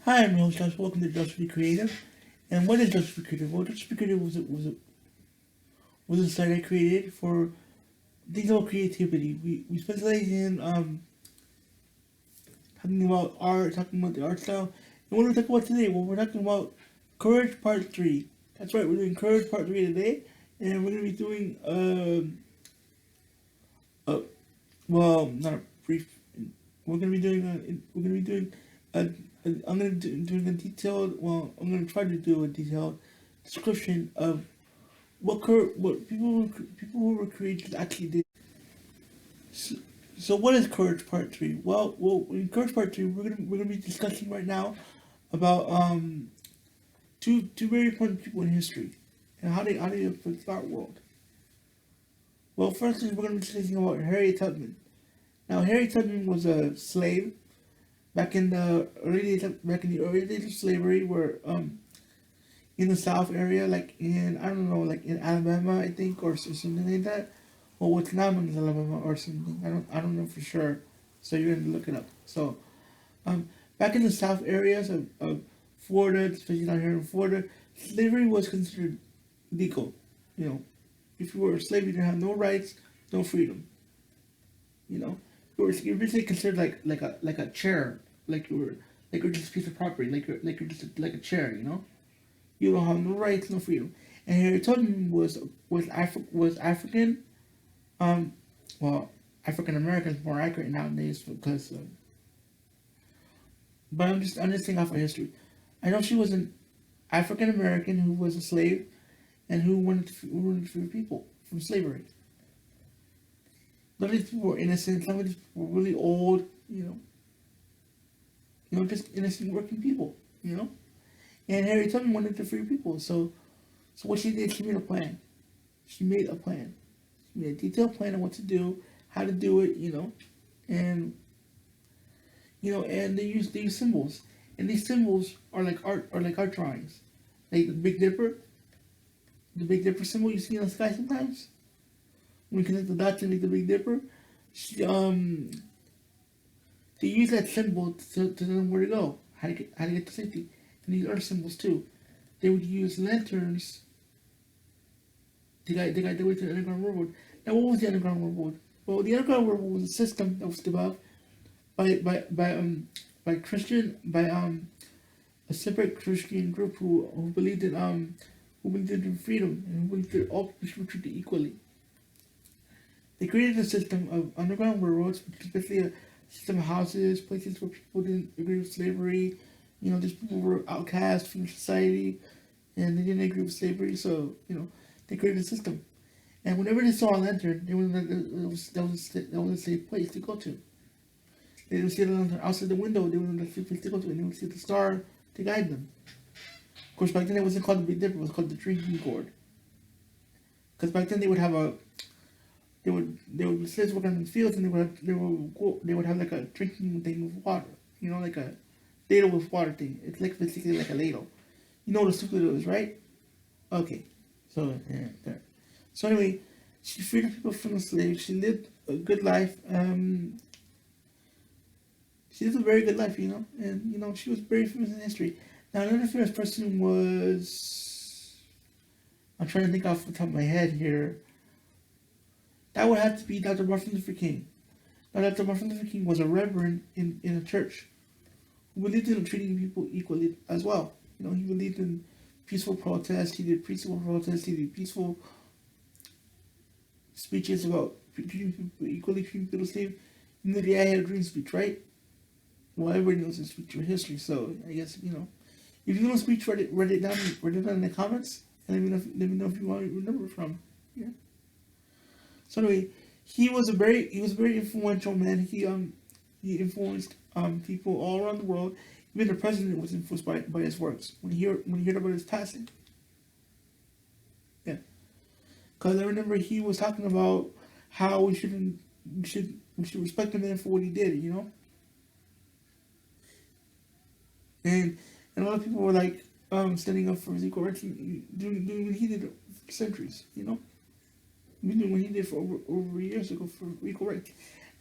Hi, I'm your host Josh. Welcome to Just Be Creative. And what is Just Be Creative? Well, Just Be Creative was a site I created for things about creativity. We specialize in talking about art, talking about the art style. And what we're talking about today? Well, we're talking about Courage Part 3. That's right, we're doing Courage Part 3 today. And we're going to be doing, well, not a brief, we're going to be doing, a, I'm going to do doing a detailed, well, I'm going to try to do a detailed description of what people who were creators actually did. So, so what is Courage Part 3? Well, in Courage Part 3, we're gonna be discussing right now about two very important people in history and how they affect our world. Well, first is we're gonna be discussing about Harriet Tubman. Now, Harriet Tubman was a slave back in the early days of slavery, where in the South area, like in I don't know, like in Alabama, I think, or something like that, or what's now known as Alabama or something. I don't know for sure. So you're gonna look it up. So back in the South areas of Florida, especially down here in Florida, slavery was considered legal. You know, if you were a slave, you didn't have no rights, no freedom. You know, you were basically considered like a chair, like you're just a piece of property, like you're just like a chair. You know. You don't have no rights, no freedom. And Harriet Tubman was African, um, well, African American is more accurate nowadays because, but I'm just saying off of history. I know she was an African American who was a slave and who wanted to free people from slavery. None of these people were innocent. Some of these people were really old. Just innocent working people. You know, and Harriet Tubman wanted to free people. So what she did, she made a plan. She made a plan. She made a detailed plan on what to do, how to do it, and they use symbols. And these symbols are like art drawings. Like the Big Dipper symbol you see in the sky sometimes. When you connect the dots and make the Big Dipper, she, they use that symbol to tell them where to go, how to get to safety. And these other symbols too. They would use lanterns. They got the way to the Underground Railroad. Now, what was the Underground Railroad? Well, the Underground Railroad was a system that was developed by by by um by a separate Christian group who believed in freedom and who believed that all people should be treated equally. They created a system of underground railroads, which is basically a system of houses, places where people didn't agree with slavery. These people were outcast from society, and they didn't agree with slavery, so they created a system. And whenever they saw a lantern, they would that was a safe place to go to. They would see the lantern outside the window. They would know the safe place to go to, and they would see the star to guide them. Of course, back then it wasn't called the Big Dipper; it was called the drinking gourd. Because back then they would be slaves working in the fields, and they would have like a drinking thing with water. Like a ladle with water thing. It's like basically like a ladle. You know what a soup ladle is, right? Okay. So yeah, there. So anyway, she freed people from the slaves. She lived a good life. She lived a very good life, and she was very famous in history. Now another famous person was, I'm trying to think off the top of my head here. That would have to be Dr. Martin Luther King. Now Dr. Martin Luther King was a reverend in a church who believed in treating people equally as well. He believed in peaceful protests. He did peaceful protests. He did peaceful speeches about treating people equally, treating people the same. The I Had a Dream speech, right? Well, everybody knows this speech from history, so I guess if you know a speech, write it down in the comments, and let me know if you want to remember it from. Yeah. So anyway, he was a very influential man. He influenced people all around the world. Even the president was influenced by his works when he heard about his passing. Yeah, because I remember he was talking about how we should respect the man for what he did. And a lot of people were like standing up for his equal rights doing what he did for centuries. Doing what he did for over years ago for equal rights.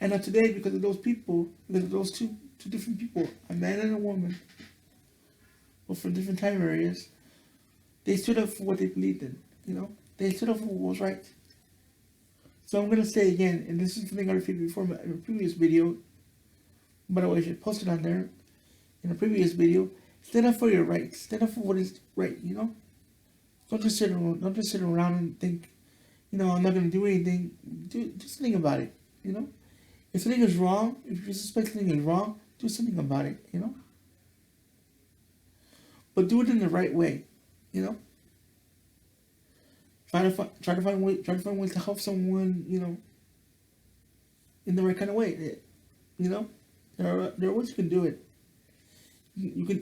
And now today, because of those people, because of those two different people, a man and a woman, or from different time areas, they stood up for what they believed in. You know, they stood up for what was right. So I'm gonna say again, and this is something I repeated before in a previous video. By the way, I should post it on there. In a previous video, stand up for your rights. Stand up for what is right. You know, don't just sit around. Don't just sit around and think, you know, I'm not gonna do anything. Just think about it. You know, if something is wrong, if you suspect something is wrong, do something about it. You know, but do it in the right way. You know, try to find ways to help someone. You know, in the right kind of way. You know, there are ways you can do it. You can